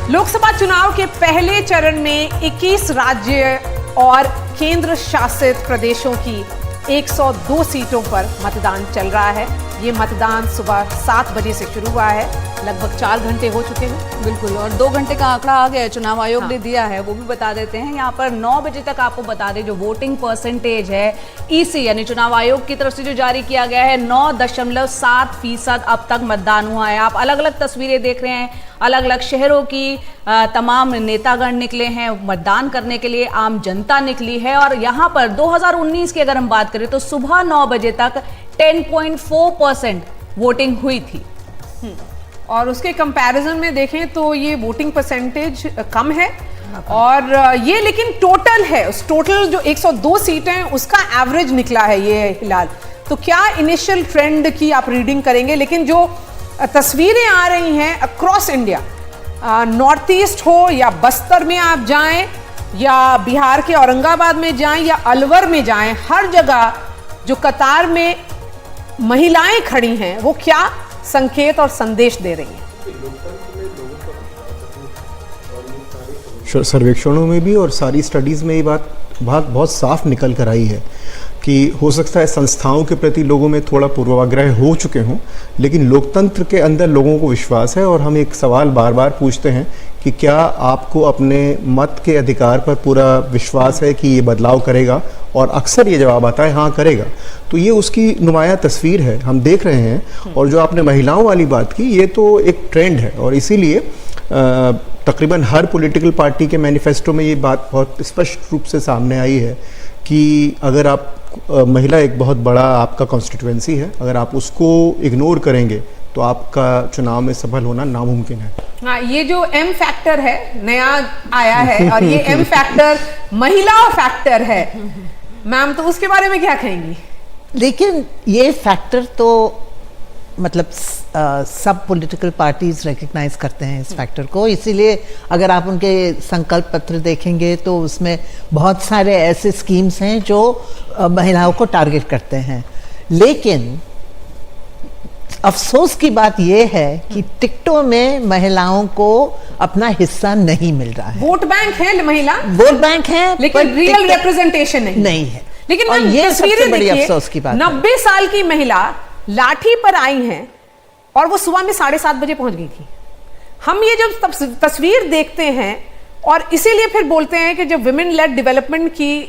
लोकसभा चुनाव के पहले चरण में 21 राज्य और केंद्र शासित प्रदेशों की 102 सीटों पर मतदान चल रहा है। ये मतदान सुबह 7 बजे से शुरू हुआ है, लगभग 4 घंटे हो चुके हैं। बिल्कुल, और 2 घंटे का आंकड़ा आ गया चुनाव आयोग ने दिया है, वो भी बता देते हैं। यहाँ पर 9 बजे तक आपको बता दें जो वोटिंग परसेंटेज है ईसी यानी चुनाव आयोग की तरफ से जो जारी किया गया है 9.7% अब तक मतदान हुआ है। आप अलग अलग तस्वीरें देख रहे हैं, अलग अलग शहरों की तमाम नेतागण निकले हैं मतदान करने के लिए, आम जनता निकली है। और यहाँ पर 2019 की अगर हम बात करें तो सुबह 9 बजे तक 10.4% वोटिंग हुई थी। और उसके कंपैरिजन में देखें तो ये वोटिंग परसेंटेज कम है, और ये लेकिन टोटल है, उस टोटल जो 102 सीटें हैं उसका एवरेज निकला है ये फिलहाल। तो क्या इनिशियल ट्रेंड की आप रीडिंग करेंगे, लेकिन जो तस्वीरें आ रही हैं अक्रॉस इंडिया, नॉर्थ ईस्ट हो या बस्तर में आप जाएं या बिहार के औरंगाबाद में जाएं या अलवर में जाएं, हर जगह जो कतार में महिलाएं खड़ी हैं वो क्या संकेत और संदेश दे रही हैं? सर्वेक्षणों में भी और सारी स्टडीज़ में ये बात बहुत साफ निकल कर आई है कि हो सकता है संस्थाओं के प्रति लोगों में थोड़ा पूर्वाग्रह हो चुके हों, लेकिन लोकतंत्र के अंदर लोगों को विश्वास है। और हम एक सवाल बार बार पूछते हैं कि क्या आपको अपने मत के अधिकार पर पूरा विश्वास है कि ये बदलाव करेगा, और अक्सर ये जवाब आता है हाँ करेगा। तो ये उसकी नुमाया तस्वीर है, हम देख रहे हैं। और जो आपने महिलाओं वाली बात की, ये तो एक ट्रेंड है, और इसीलिए तकरीबन हर पॉलिटिकल पार्टी के मैनिफेस्टो में ये बात बहुत स्पष्ट रूप से सामने आई है कि अगर आप महिला एक बहुत बड़ा आपका कॉन्स्टिट्यूएंसी है, अगर आप उसको इग्नोर करेंगे तो आपका चुनाव में सफल होना नामुमकिन है। हाँ, ये जो एम फैक्टर है नया आया है, और ये एम फैक्टर महिला फैक्टर है मैम, तो उसके बारे में क्या कहेंगी? लेकिन ये फैक्टर तो मतलब सब पॉलिटिकल पार्टीज रिकग्नाइज करते हैं इस फैक्टर को, इसीलिए अगर आप उनके संकल्प पत्र देखेंगे तो उसमें बहुत सारे ऐसे स्कीम्स हैं जो महिलाओं को टारगेट करते हैं। लेकिन अफसोस की बात यह है कि टिकटों में महिलाओं को अपना हिस्सा नहीं मिल रहा है। वोट बैंक है महिला, वोट बैंक है, लेकिन रियल रिप्रेजेंटेशन नहीं है। लेकिन ये सबसे बड़ी अफसोस की बात है। 90 साल की महिला लाठी पर आई हैं और वो सुबह में 7:30 बजे पहुंच गई थी। हम ये जब तस्वीर देखते हैं, और इसीलिए फिर बोलते हैं कि जब विमेन लेड डेवलपमेंट की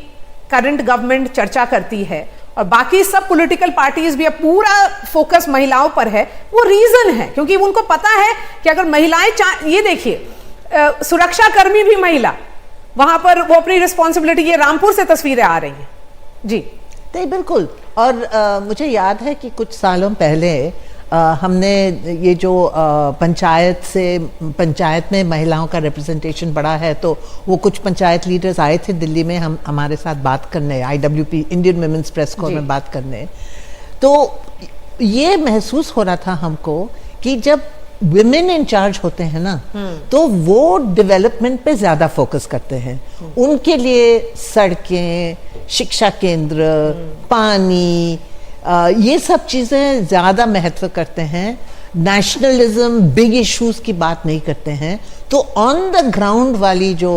करंट गवर्नमेंट चर्चा करती है और बाकी सब पॉलिटिकल पार्टीज भी पूरा फोकस महिलाओं पर है, वो रीजन है क्योंकि उनको पता है कि अगर महिलाएं ये देखिए सुरक्षा कर्मी भी महिला, वहां पर वो अपनी रिस्पॉन्सिबिलिटी, ये रामपुर से तस्वीरें आ रही हैं जी। नहीं बिल्कुल, और मुझे याद है कि कुछ सालों पहले हमने ये जो पंचायत में महिलाओं का रिप्रेजेंटेशन बढ़ा है, तो वो कुछ पंचायत लीडर्स आए थे दिल्ली में हमारे साथ बात करने, IWP Indian women's press corps में बात करने। तो ये महसूस हो रहा था हमको कि जब विमेन इन चार्ज होते हैं ना, तो वो डेवलपमेंट पे ज्यादा फोकस करते हैं। उनके लिए सड़कें, शिक्षा केंद्र, पानी, ये सब चीजें ज्यादा महत्व करते हैं। नेशनलिज्म, बिग इश्यूज की बात नहीं करते हैं। तो ऑन द ग्राउंड वाली जो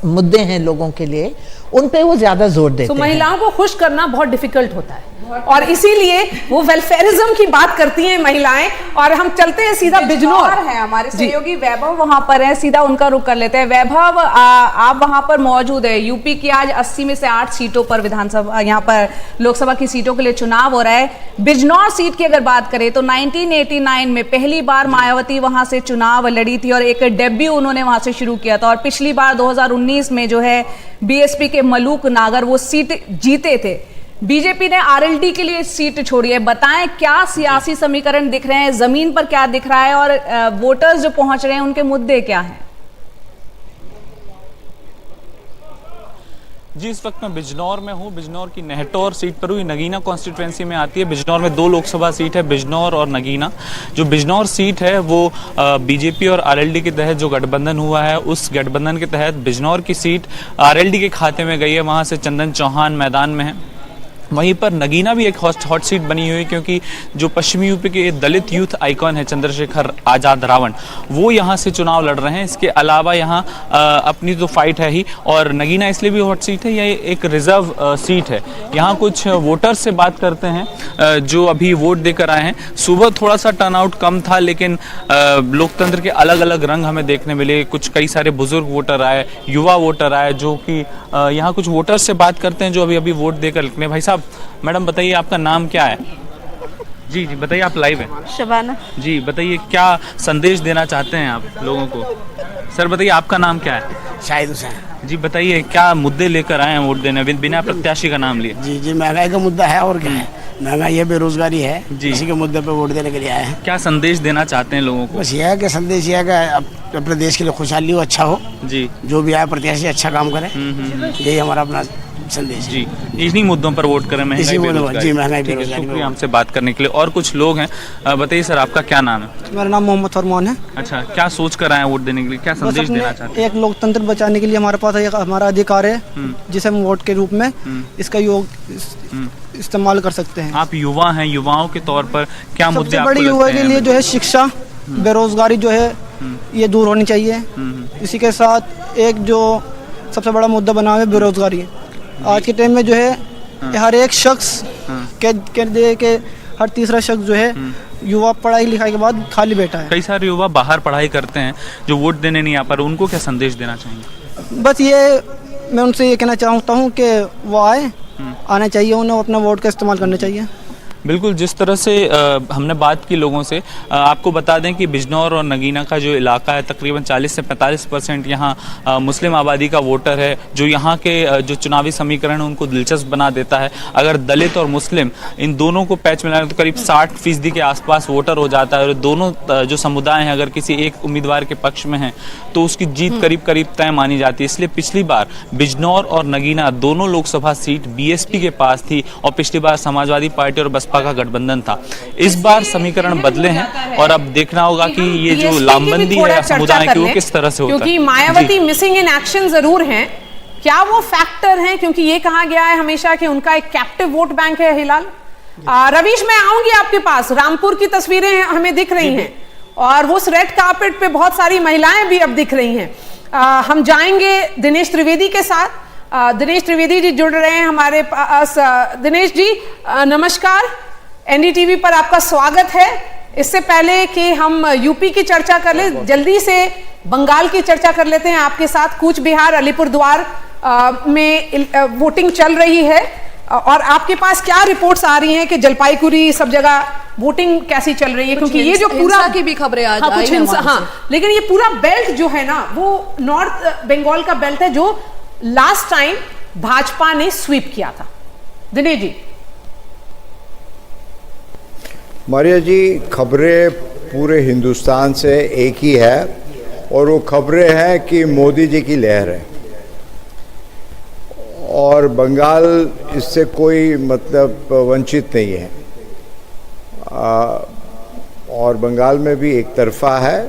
मुद्दे हैं लोगों के लिए, उन पे वो ज्यादा जोर देते हैं। महिलाओं को खुश करना बहुत डिफिकल्ट होता है, और इसीलिए वो वेलफेयरिज्म की बात करती हैं महिलाएं। और हम चलते हैं सीधा बिजनौर है, हमारे सहयोगी वैभव वहां पर है, सीधा उनका रुख कर लेते हैं। वैभव, आप वहां पर मौजूद है। यूपी की आज 80 में से 8 सीटों पर विधानसभा, यहाँ पर लोकसभा की सीटों के लिए चुनाव हो रहा है। बिजनौर सीट की अगर बात करें तो 1989 में पहली बार मायावती वहां से चुनाव लड़ी थी और एक डेब्यू उन्होंने वहां से शुरू किया था। और पिछली बार 2019 में जो है बीएसपी के मलूक नागर वो सीट जीते थे। बीजेपी ने आरएलडी के लिए सीट छोड़ी है। बताएं क्या सियासी समीकरण दिख रहे हैं, जमीन पर क्या दिख रहा है, और वोटर्स जो पहुंच रहे हैं उनके मुद्दे क्या हैं? जी, इस वक्त मैं बिजनौर में हूँ। बिजनौर की नेहटौर सीट पर हुई, नगीना कॉन्स्टिट्यूएंसी में आती है। बिजनौर में 2 लोकसभा सीट है, बिजनौर और नगीना। जो बिजनौर सीट है वो बीजेपी और आरएलडी के तहत जो गठबंधन हुआ है, उस गठबंधन के तहत बिजनौर की सीट आरएलडी के खाते में गई है। वहाँ से चंदन चौहान मैदान में है वहीं पर नगीना भी एक हॉट सीट बनी हुई है, क्योंकि जो पश्चिमी यूपी के दलित यूथ आइकॉन है चंद्रशेखर आज़ाद रावण, वो यहाँ से चुनाव लड़ रहे हैं। इसके अलावा यहाँ अपनी तो फाइट है ही, और नगीना इसलिए भी हॉट सीट है, यह एक रिजर्व सीट है। यहाँ कुछ वोटर्स से बात करते हैं जो अभी वोट देकर आए हैं। सुबह थोड़ा सा टर्नआउट कम था, लेकिन लोकतंत्र के अलग अलग रंग हमें देखने मिले। कुछ कई सारे बुजुर्ग वोटर आए, युवा वोटर आए, जो कि यहाँ कुछ वोटर्स से बात करते हैं जो अभी अभी वोट देकर निकले। भाई साहब, मैडम बताइए आपका नाम क्या है? जी जी बताइए, आप लाइव हैं। शबाना। जी बताइए, क्या संदेश देना चाहते हैं आप लोगों को? सर बताइए, आपका नाम क्या है? शाहिद हुसैन। जी बताइए, क्या मुद्दे लेकर आए हैं वोट देने, बिना प्रत्याशी का नाम लिए? जी जी, महंगाई का मुद्दा है, और क्या है, महंगाई है, बेरोजगारी है जी। इसी के मुद्दे पे वोट देने के लिए आए हैं। क्या संदेश देना चाहते हैं लोगों को? बस यह है कि संदेश यह है कि अपने देश के लिए खुशहाली हो, अच्छा हो, जी जो भी आए प्रत्याशी अच्छा काम करे, यही हमारा अपना संदेश है। जी, इन्हीं मुद्दों पर वोट करें, महंगाई, इसी मुद्दों पर, बेरोजगारी। जी, महंगाई, ठीक है, बेरोजगारी शुक्रिया हमसे बात करने के लिए। और कुछ लोग हैं, बताइए सर, आपका क्या नाम है? मेरा नाम मोहम्मद फरमान है। अच्छा, क्या सोच कर आए हैं वोट देने के लिए, क्या बस संदेश अपने देना चाहते हैं? एक लोकतंत्र बचाने के लिए हमारे पास एक हमारा अधिकार है, जिसे हम वोट के रूप में इसका इस्तेमाल कर सकते हैं। आप युवा हैं, युवाओं के तौर पर क्या मुद्दे सबसे आपको बड़ी लगते युवा के हैं? लिए जो है शिक्षा, बेरोजगारी जो है ये दूर होनी चाहिए। इसी के साथ एक जो सबसे बड़ा मुद्दा बना हुआ है बेरोजगारी। आज के टाइम में जो है हर एक शख्स के हर तीसरा शख्स जो है युवा पढ़ाई लिखाई के बाद खाली बैठा है। कई सारे युवा बाहर पढ़ाई करते हैं जो वोट देने नहीं आ पा रहे, उनको क्या संदेश देना चाहेंगे? बस ये मैं उनसे ये कहना चाहता हूँ कि वो आना चाहिए, उन्हें अपना वोट का इस्तेमाल करना चाहिए। बिल्कुल, जिस तरह से हमने बात की लोगों से, आपको बता दें कि बिजनौर और नगीना का जो इलाका है, तकरीबन 40 से 45% यहाँ मुस्लिम आबादी का वोटर है, जो यहाँ के जो चुनावी समीकरण है उनको दिलचस्प बना देता है। अगर दलित और मुस्लिम इन दोनों को पैच मिलाने तो करीब 60% के आसपास वोटर हो जाता है, और दोनों जो समुदाय हैं अगर किसी एक उम्मीदवार के पक्ष में हैं तो उसकी जीत करीब करीब तय मानी जाती है। इसलिए पिछली बार बिजनौर और नगीना दोनों लोकसभा सीट बीएसपी के पास थी, और पिछली बार समाजवादी पार्टी और बसपा का गठबंधन था। इस बार समीकरण बदले हैं, और अब देखना होगा कि ये जो लामबंदी है समुदाय की वो किस तरह से होता है। क्योंकि मायावती मिसिंग इन एक्शन जरूर हैं, क्या वो फैक्टर हैं? क्योंकि ये कहा गया है हमेशा कि उनका एक कैप्टिव वोट बैंक है हिलाल। रवीश, मैं आऊंगी आपके पास। रामपुर की तस्वीरें हमें दिख रही हैं, और वो उस रेड कार्पेट पे बहुत सारी महिलाएं भी अब दिख रही हैं। हम जाएंगे दिनेश त्रिवेदी के साथ। दिनेश त्रिवेदी जी जुड़ रहे हैं हमारे पास। दिनेश जी नमस्कार, एनडीटीवी पर आपका स्वागत है। इससे पहले कि हम यूपी की चर्चा कर ले, जल्दी से बंगाल की चर्चा कर लेते हैं आपके साथ। कूच बिहार, अलीपुरद्वार में वोटिंग चल रही है, और आपके पास क्या रिपोर्ट्स आ रही हैं कि जलपाईगुड़ी सब जगह वोटिंग कैसी चल रही है? क्योंकि ये जो पूरा की भी खबरें आज हाँ, आई कुछ हैं हिंसा, वहाँ हाँ, लेकिन ये पूरा बेल्ट जो है ना, वो नॉर्थ बंगाल का बेल्ट है जो लास्ट टाइम भाजपा ने स्वीप किया था। दिनेश जी। मारिया जी, खबरें पूरे हिंदुस्तान से एक ही है, और वो खबरें हैं कि मोदी जी की लहर है, और बंगाल इससे कोई मतलब वंचित नहीं है। और बंगाल में भी एक तरफा है।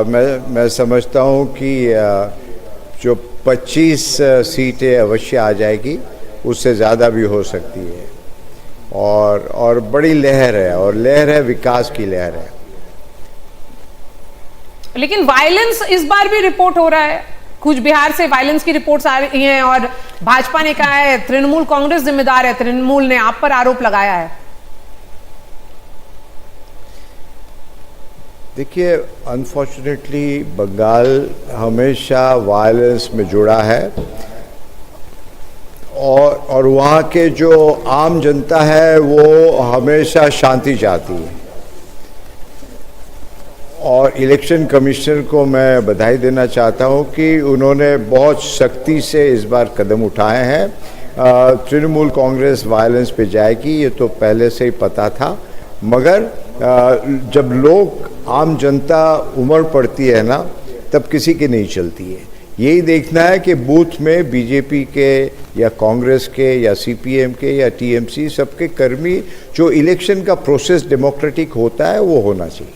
मैं समझता हूँ कि जो 25 सीटें अवश्य आ जाएगी, उससे ज़्यादा भी हो सकती है, और बड़ी लहर है, और लहर है, विकास की लहर है। लेकिन वायलेंस इस बार भी रिपोर्ट हो रहा है, कूच बिहार से वायलेंस की रिपोर्ट्स आ रही हैं, और भाजपा ने कहा है तृणमूल कांग्रेस जिम्मेदार है, तृणमूल ने आप पर आरोप लगाया है। देखिए, अनफॉर्चुनेटली बंगाल हमेशा वायलेंस में जुड़ा है, और वहाँ के जो आम जनता है वो हमेशा शांति चाहती है। और इलेक्शन कमिश्नर को मैं बधाई देना चाहता हूँ कि उन्होंने बहुत सख्ती से इस बार कदम उठाए हैं। तृणमूल कांग्रेस वायलेंस पे जाएगी, ये तो पहले से ही पता था, मगर जब लोग, आम जनता उमड़ पड़ती है ना, तब किसी की नहीं चलती है। यही देखना है कि बूथ में बीजेपी के या कांग्रेस के या सीपीएम के या टीएमसी, सबके कर्मी, जो इलेक्शन का प्रोसेस डेमोक्रेटिक होता है वो होना चाहिए।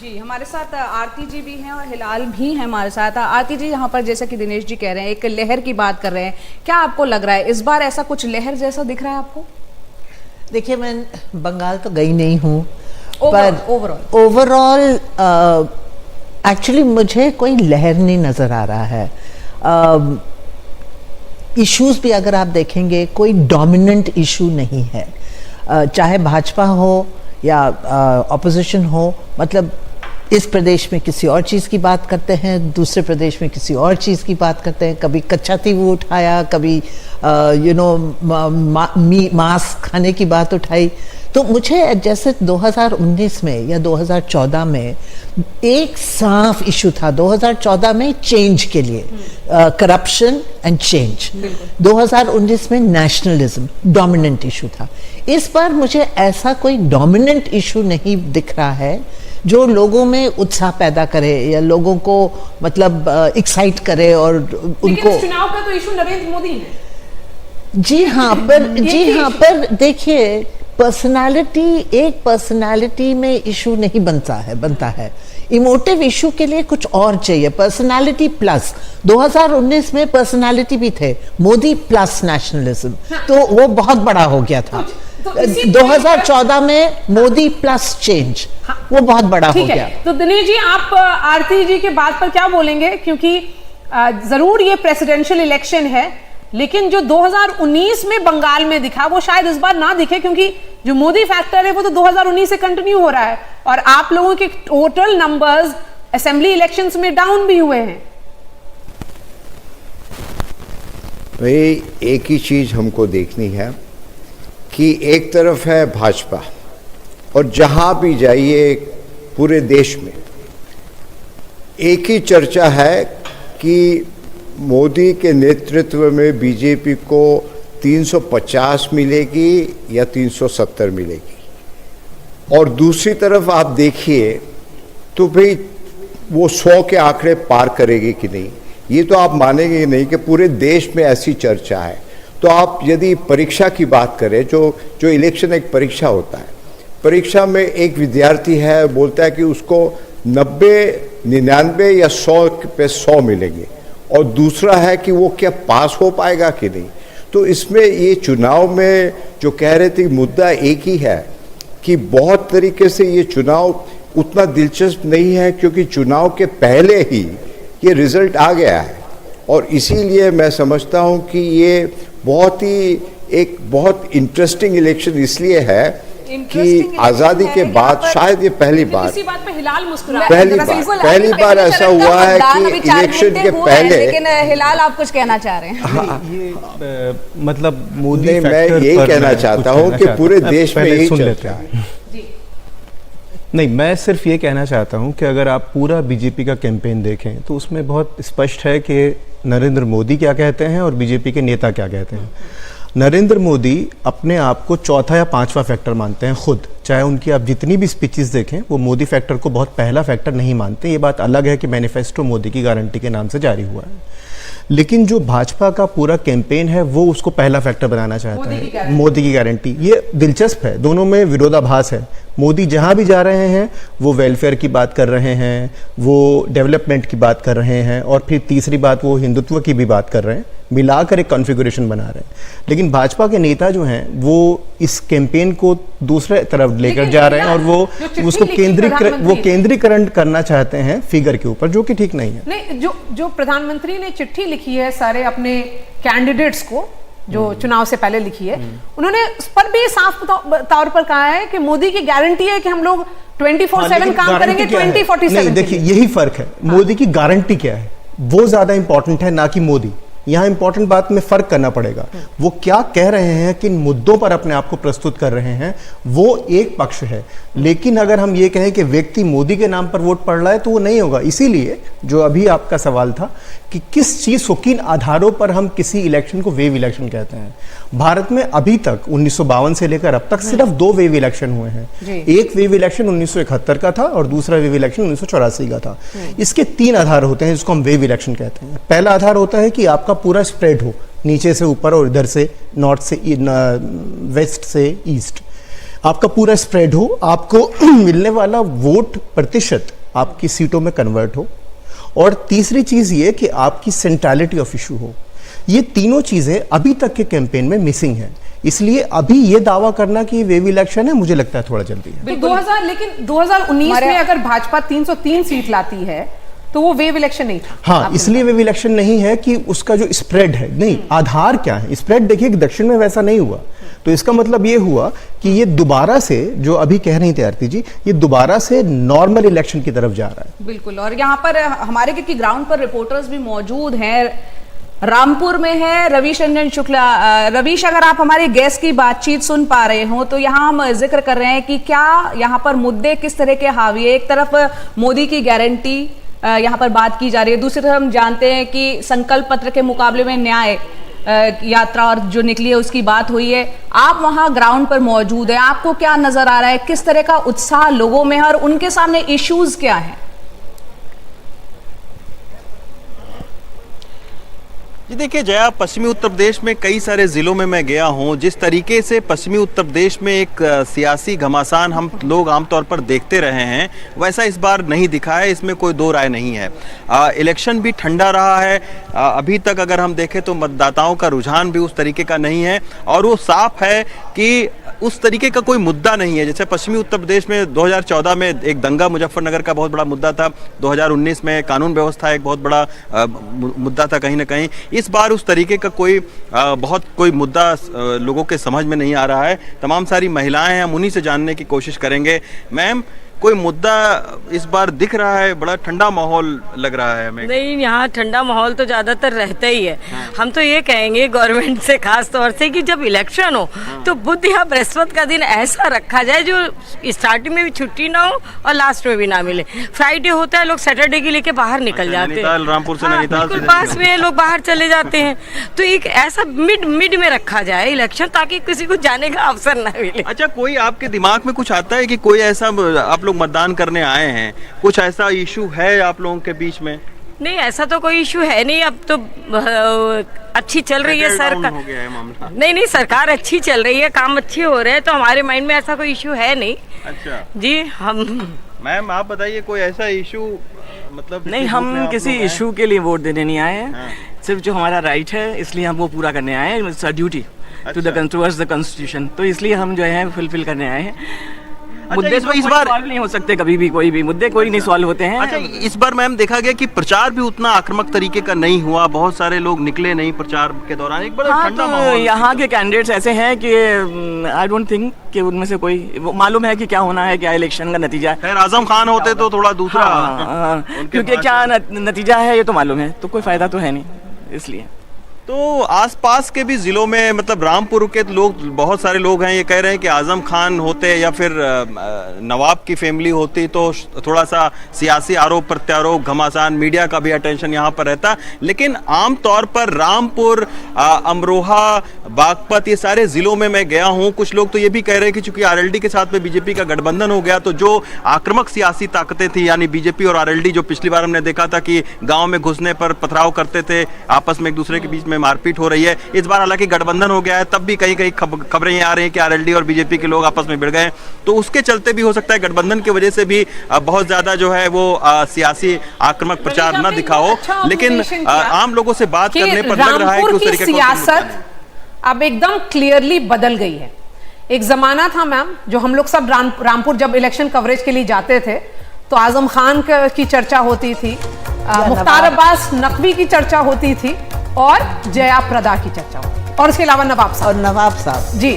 जी, हमारे साथ आरती जी भी हैं और हिलाल भी हैं हमारे साथ। आरती जी, यहाँ पर जैसा कि दिनेश जी कह रहे हैं, एक लहर की बात कर रहे हैं, क्या आपको लग रहा है इस बार ऐसा कुछ लहर जैसा दिख रहा है आपको? देखिए, मैं बंगाल तो गई नहीं हूँ, Overall, पर ओवरऑल एक्चुअली मुझे कोई लहर नहीं नज़र आ रहा है। इश्यूज भी अगर आप देखेंगे, कोई डोमिनेंट इशू नहीं है, चाहे भाजपा हो या ऑपोजिशन हो। मतलब इस प्रदेश में किसी और चीज़ की बात करते हैं, दूसरे प्रदेश में किसी और चीज़ की बात करते हैं। कभी कच्चा तीवू उठाया, कभी मांस खाने की बात उठाई। तो मुझे जैसे 2019 में या 2014 में एक साफ इशू था, 2014 में चेंज के लिए, करप्शन एंड चेंज। 2019 में नेशनलिज्म डोमिनेंट इशू था। इस बार मुझे ऐसा कोई डोमिनेंट इशू नहीं दिख रहा है जो लोगों में उत्साह पैदा करे या लोगों को मतलब एक्साइट करे और उनको। लेकिन इस चुनाव का तो इशू नरेंद्र मोदी है। जी हाँ, पर देखिए, एक पर्सनालिटी में इशू नहीं बनता है। इमोटिव इशू के लिए कुछ और चाहिए, पर्सनालिटी प्लस। 2019 में पर्सनालिटी भी थे, मोदी प्लस नेशनलिज्म, तो वो बहुत बड़ा हो गया था। 2014 में मोदी प्लस चेंज, वो बहुत बड़ा हो गया। तो दिनेश जी, आप आरती जी के बात पर क्या बोलेंगे? क्योंकि जरूर ये प्रेसिडेंशियल इलेक्शन है, लेकिन जो 2019 में बंगाल में दिखा वो शायद इस बार ना दिखे, क्योंकि जो मोदी फैक्टर है वो तो 2019 से कंटिन्यू हो रहा है और आप लोगों के टोटल नंबर्स असेंबली इलेक्शंस में डाउन भी हुए हैं। भाई, एक ही चीज हमको देखनी है कि एक तरफ है भाजपा, और जहां भी जाइए पूरे देश में एक ही चर्चा है कि मोदी के नेतृत्व में बीजेपी को 350 मिलेगी या 370 मिलेगी। और दूसरी तरफ आप देखिए तो भाई वो 100 के आंकड़े पार करेगी कि नहीं, ये तो आप मानेंगे नहीं कि पूरे देश में ऐसी चर्चा है। तो आप यदि परीक्षा की बात करें, जो इलेक्शन एक परीक्षा होता है, परीक्षा में एक विद्यार्थी है, बोलता है कि उसको 90, 99 या 100 पे 100 मिलेंगे, और दूसरा है कि वो क्या पास हो पाएगा कि नहीं। तो इसमें ये चुनाव में जो कह रहे थे मुद्दा एक ही है कि बहुत तरीके से ये चुनाव उतना दिलचस्प नहीं है, क्योंकि चुनाव के पहले ही ये रिजल्ट आ गया है। और इसीलिए मैं समझता हूँ कि ये बहुत इंटरेस्टिंग इलेक्शन इसलिए है कि आज़ादी के बाद शायद ये पहली बार ऐसा हुआ है कि इलेक्शन के पहले। लेकिन हिलाल, आप कुछ कहना चाह रहे हैं? ये मतलब मोदी, मैं यही कहना चाहता हूँ कि पूरे देश में यही चलता है। नहीं, मैं सिर्फ ये कहना चाहता हूँ कि अगर आप पूरा बीजेपी का कैंपेन देखें तो उसमें बहुत स्पष्ट है कि नरेंद्र मोदी क्या कहते हैं और बीजेपी के नेता क्या कहते हैं। नरेंद्र मोदी अपने आप को चौथा या पांचवा फैक्टर मानते हैं खुद, चाहे उनकी आप जितनी भी स्पीचेस देखें, वो मोदी फैक्टर को बहुत पहला फैक्टर नहीं मानते। ये बात अलग है कि मैनिफेस्टो मोदी की गारंटी के नाम से जारी हुआ है, लेकिन जो भाजपा का पूरा कैंपेन है वो उसको पहला फैक्टर बनाना चाहता है, मोदी की गारंटी। ये दिलचस्प है, दोनों में विरोधाभास है। मोदी जहां भी जा रहे हैं वो वेलफेयर की बात कर रहे हैं, वो डेवलपमेंट की बात कर रहे हैं, और फिर तीसरी बात वो हिंदुत्व की भी बात कर रहे हैं, मिलाकर एक कॉन्फ़िगरेशन बना रहे हैं। लेकिन भाजपा के नेता जो हैं वो इस कैंपेन को दूसरे तरफ लेकर जा रहे हैं और वो उसको केंद्रीकरण करना चाहते हैं फिगर के ऊपर, जो कि ठीक नहीं है। नहीं, जो प्रधानमंत्री ने चिट्ठी लिखी है सारे अपने कैंडिडेट्स को, जो चुनाव से पहले लिखी है, उन्होंने उस पर भी साफ तौर पर कहा है कि मोदी की गारंटी है कि हम लोग 24/7 काम करेंगे, 2047। देखिए, यही फर्क है। मोदी की गारंटी क्या है वो ज्यादा इंपॉर्टेंट है, ना कि मोदी। यहाँ इंपॉर्टेंट बात में फर्क करना पड़ेगा। वो क्या कह रहे हैं, किन मुद्दों पर अपने आप को प्रस्तुत कर रहे हैं, वो एक पक्ष है। लेकिन अगर हम ये कहें कि व्यक्ति मोदी के नाम पर वोट पड़ रहा है तो वो नहीं होगा। इसीलिए जो अभी आपका सवाल था कि किस चीज को, किन आधारों पर हम किसी इलेक्शन को वेव इलेक्शन कहते हैं। भारत में अभी तक 1952 से लेकर अब तक सिर्फ 2 वेव इलेक्शन हुए हैं। एक वेव इलेक्शन 1971 का था और दूसरा वेव इलेक्शन 1984 का था। इसके 3 आधार होते हैं जिसको हम वेव इलेक्शन कहते हैं। पहला आधार होता है कि आपका पूरा स्प्रेड हो, नीचे से ऊपर और इधर से नॉर्थ से वेस्ट से ईस्ट। आपका पूरा स्प्रेड हो, आपको मिलने वाला वोट प्रतिशत आपकी सीटों में कन्वर्ट हो, और तीसरी चीज ये कि आपकी सेंट्रलिटी ऑफ इशू हो। ये तीनों चीजें अभी तक के कैंपेन में मिसिंग हैं। इसलिए अभी ये दावा करना कि वेव इलेक्शन है, मुझे लगता है थोड़ा जल्दी है। 2019 में अगर भाजपा 303 सीट लाती है तो वो वेव इलेक्शन नहीं था। हाँ, इसलिए वेव इलेक्शन नहीं है कि उसका जो स्प्रेड है, नहीं, आधार क्या है, स्प्रेड देखिए कि दक्षिण में वैसा नहीं हुआ, तो इसका मतलब ये हुआ कि ये दोबारा से, जो अभी कह रही थी आरती जी, ये दोबारा से नॉर्मल इलेक्शन की तरफ जा रहा है। बिल्कुल। और यहाँ पर हमारे क्योंकि ग्राउंड पर रिपोर्टर्स भी मौजूद हैं, रामपुर में है रवीश रंजन शुक्ला। रवीश, अगर आप हमारी गेस्ट की बातचीत सुन पा रहे हो तो यहाँ हम जिक्र कर रहे हैं कि क्या यहाँ पर मुद्दे किस तरह के हावी है। एक तरफ मोदी की गारंटी यहाँ पर बात की जा रही है, दूसरी तरफ हम जानते हैं कि संकल्प पत्र के मुकाबले में न्याय यात्रा और जो निकली है उसकी बात हुई है। आप वहाँ ग्राउंड पर मौजूद हैं, आपको क्या नजर आ रहा है, किस तरह का उत्साह लोगों में है और उनके सामने इश्यूज क्या हैं? जी देखिए जया, पश्चिमी उत्तर प्रदेश में कई सारे ज़िलों में मैं गया हूं। जिस तरीके से पश्चिमी उत्तर प्रदेश में एक सियासी घमासान हम लोग आमतौर पर देखते रहे हैं, वैसा इस बार नहीं दिखा है, इसमें कोई दो राय नहीं है। इलेक्शन भी ठंडा रहा है। अभी तक अगर हम देखें तो मतदाताओं का रुझान भी उस तरीके का नहीं है, और वो साफ है कि उस तरीके का कोई मुद्दा नहीं है। जैसे पश्चिमी उत्तर प्रदेश में 2014 में एक दंगा मुजफ्फरनगर का बहुत बड़ा मुद्दा था, 2019 में कानून व्यवस्था एक बहुत बड़ा मुद्दा था कहीं ना कहीं। इस बार उस तरीके का कोई मुद्दा लोगों के समझ में नहीं आ रहा है। तमाम सारी महिलाएं हैं, हम उन्हीं से जानने की कोशिश करेंगे। मैम, कोई मुद्दा इस बार दिख रहा है? बड़ा ठंडा माहौल लग रहा है हमें। नहीं, यहाँ ठंडा माहौल तो ज़्यादातर रहता ही है। हम तो ये कहेंगे गवर्नमेंट से खास तौर से कि जब इलेक्शन हो तो बुध या बृहस्पति का दिन ऐसा रखा जाए जो स्टार्टिंग में भी छुट्टी ना हो और लास्ट में भी ना मिले। फ्राइडे होता है, लोग सैटरडे के लेके बाहर निकल जाते हैं, रामपुर से नैनीताल बिल्कुल पास में लोग बाहर चले जाते हैं। तो एक ऐसा मिड में रखा जाए इलेक्शन, ताकि किसी को जाने का अवसर ना मिले। अच्छा, कोई आपके दिमाग में कुछ आता है कि कोई ऐसा, आप लोग मतदान करने आए हैं, कुछ ऐसा इशू है आप लोगों के बीच में? नहीं, ऐसा तो कोई इशू है नहीं। अब तो अच्छी चल रही है सरकार। नहीं, सरकार अच्छी चल रही है, काम अच्छे हो रहे हैं, तो हमारे माइंड में ऐसा कोई इशू है नहीं। अच्छा जी। हम मैम आप बताइए, कोई ऐसा इशू मतलब? नहीं, हम किसी इशू के लिए वोट देने नहीं आए हैं। सिर्फ जो हमारा राइट है इसलिए हम वो पूरा करने आए हैं। It's a duty to the towards the constitution, तो इसलिए हम जो है फुलफिल करने आए हैं। मुद्दे तो इस बार सॉल्व नहीं हो सकते, कभी भी कोई भी मुद्दे कोई नहीं सॉल्व होते हैं। अच्छा, इस बार मैम देखा गया कि प्रचार भी उतना आक्रामक तरीके का नहीं हुआ, बहुत सारे लोग निकले नहीं प्रचार के दौरान, एक बड़ा ठंडा माहौल। यहाँ के कैंडिडेट्स ऐसे हैं कि आई डोंट थिंक कि उनमें से कोई मालूम है कि क्या होना है, क्या इलेक्शन का नतीजा है। खैर आजम खान होते तो थोड़ा दूसरा, क्योंकि क्या नतीजा है ये तो मालूम है, तो कोई फायदा तो है नहीं, इसलिए। तो आसपास के भी ज़िलों में, मतलब रामपुर के लोग, बहुत सारे लोग हैं, ये कह रहे हैं कि आज़म खान होते या फिर नवाब की फैमिली होती तो थोड़ा सा सियासी आरोप प्रत्यारोप, घमासान, मीडिया का भी अटेंशन यहाँ पर रहता। लेकिन आम तौर पर रामपुर, अमरोहा, बागपत, ये सारे ज़िलों में मैं गया हूँ। कुछ लोग तो ये भी कह रहे हैं कि चूंकि आरएलडी के साथ में बीजेपी का गठबंधन हो गया, तो जो आक्रामक सियासी ताकतें थी, यानी बीजेपी और आरएलडी, जो पिछली बार हमने देखा था कि गाँव में घुसने पर पथराव करते थे, आपस में एक दूसरे के बीच में मारपीट हो रही है, इस बार हालांकि गठबंधन हो गया है, तब भी कहीं कहीं खबरें आ रही हैं कि आरएलडी और बीजेपी के लोग आपस में भिड़ गए। तो उसके चलते भी हो सकता है गठबंधन की वजह से भी बहुत ज्यादा जो है वो सियासी आक्रामक प्रचार न दिखाओ। लेकिन आम लोगों से बात करने पर लग रहा है कि उस तरीके की सियासत अब एकदम क्लियरली बदल गई है। एक जमाना था मैम, जो हम लोग सब रामपुर जब इलेक्शन कवरेज के लिए जाते थे तो आजम खान की चर्चा होती थी, मुख्तार अब्बास नकवी की चर्चा होती थी, और जया प्रदा की चर्चा होती, और इसके अलावा नवाब साहब जी।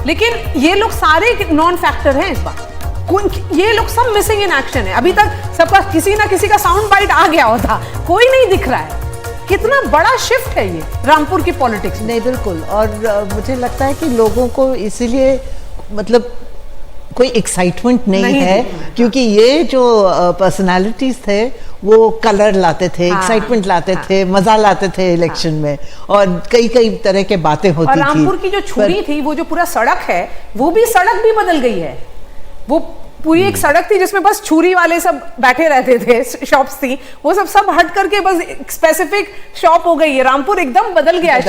लेकिन ये लोग सारे नॉन फैक्टर हैं इस बार। ये लोग सब मिसिंग इन एक्शन है। अभी तक सबका किसी ना किसी का साउंड बाइट आ गया होता, कोई नहीं दिख रहा है। कितना बड़ा शिफ्ट है ये रामपुर की पॉलिटिक्स। नहीं, बिल्कुल। और मुझे लगता है कि लोगों को इसीलिए मतलब कोई एक्साइटमेंट नहीं है, क्योंकि ये जो पर्सनालिटीज थे वो कलर लाते थे, एक्साइटमेंट लाते थे, मजा लाते थे इलेक्शन में, और कई तरह के बातें होती थी। रामपुर की जो छुरी थी, वो जो पूरा सड़क है, वो भी सड़क भी बदल गई है। वो पूरी एक सड़क थी जिसमें बस छुरी वाले सब बैठे रहते थे, शॉप्स थी, वो सब हट करके बस स्पेसिफिक शॉप हो गई है। रामपुर एकदम बदल गया है,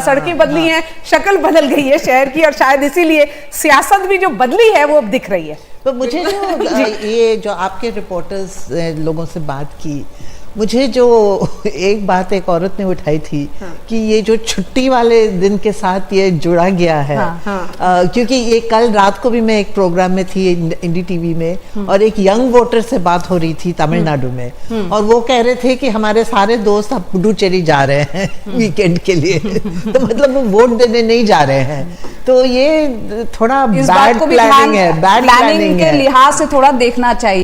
सड़कें बदली हैं, शक्ल बदल गई है शहर की, और शायद इसीलिए सियासत भी जो बदली है वो अब दिख रही है। तो मुझे जो ये जो आपके रिपोर्टर्स लोगों से बात की, मुझे जो एक बात एक औरत ने उठाई थी कि ये जो छुट्टी वाले दिन के साथ ये जुड़ा गया है। क्योंकि ये कल रात को भी मैं एक प्रोग्राम में थी इंडी टीवी में, और एक यंग वोटर से बात हो रही थी तमिलनाडु में, और वो कह रहे थे कि हमारे सारे दोस्त अब पुडुचेरी जा रहे हैं वीकेंड के लिए। तो मतलब वो वोट देने नहीं जा रहे हैं। तो ये थोड़ा बैड प्लानिंग है, बैड प्लानिंग के लिहाज से थोड़ा देखना चाहिए।